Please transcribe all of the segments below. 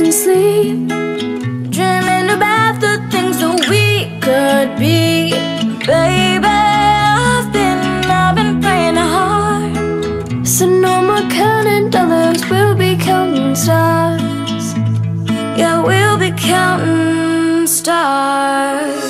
losing sleep, dreaming about the things that we could be. Baby, I've been praying hard. So no more counting dollars, we'll be counting stars. Yeah, we'll be counting stars.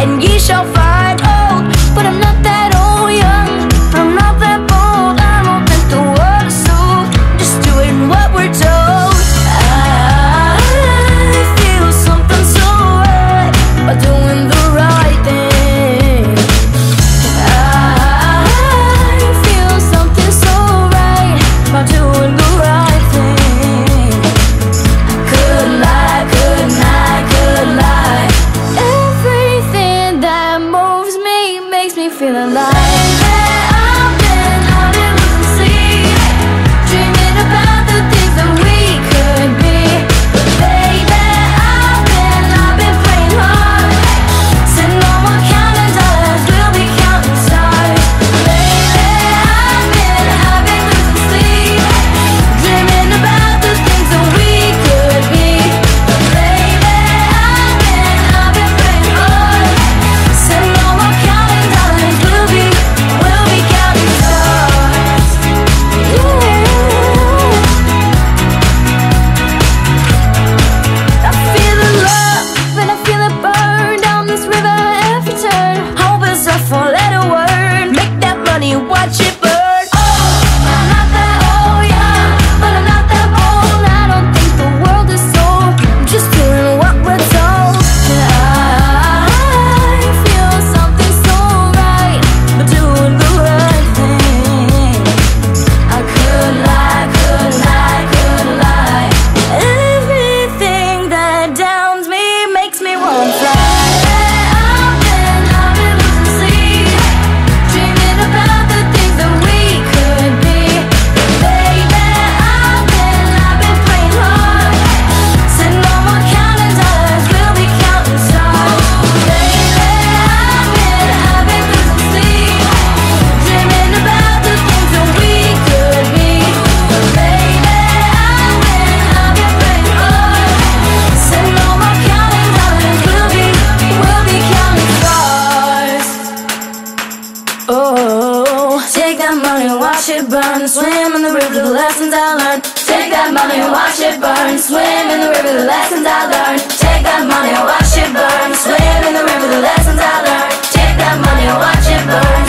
And ye shall find, oh, but I'm not that old, young, I'm not that bold. I don't think the world is sold, just doing what we're told. I feel something so right by doing the right thing. I feel something so right by doing the right thing. Could lie, could lie, could lie. Makes me feel alive. I've been losing sleep, dreaming about the things that we could be. But baby, I've been praying hard. Said no more counting dollars, we'll be counting stars. Baby, I've been losing sleep, dreaming about the things that we could be. But baby, I've been praying hard. Said no more counting dollars, we'll be counting stars. I feel the love and I feel it burn down this river every turn. Hope is a four-letter word. Make that money, watch it burn. Oh, I'm not that old, yeah, but I'm not that bold. I don't think the world is sold, I'm just doing what we're told. I feel something so right by doing the right thing. I could lie, could lie, could lie. Everything that downs me makes me wanna fly. I've been losing sleep, dreaming about the things that we could be. Baby, I've been praying hard. Said no more counting dollars, we'll be counting stars. Baby, I've been losing sleep, dreaming about the things that we could be. Baby, I've been praying hard. Said no more counting dollars, we'll be counting stars. Oh, take that money, watch it burn, swim in the river, the lessons I learned. Take that money, watch it burn, swim in the river, the lessons I learned. Take that money, watch it burn, swim in the river, the lessons I learned. Take that money, watch it burn.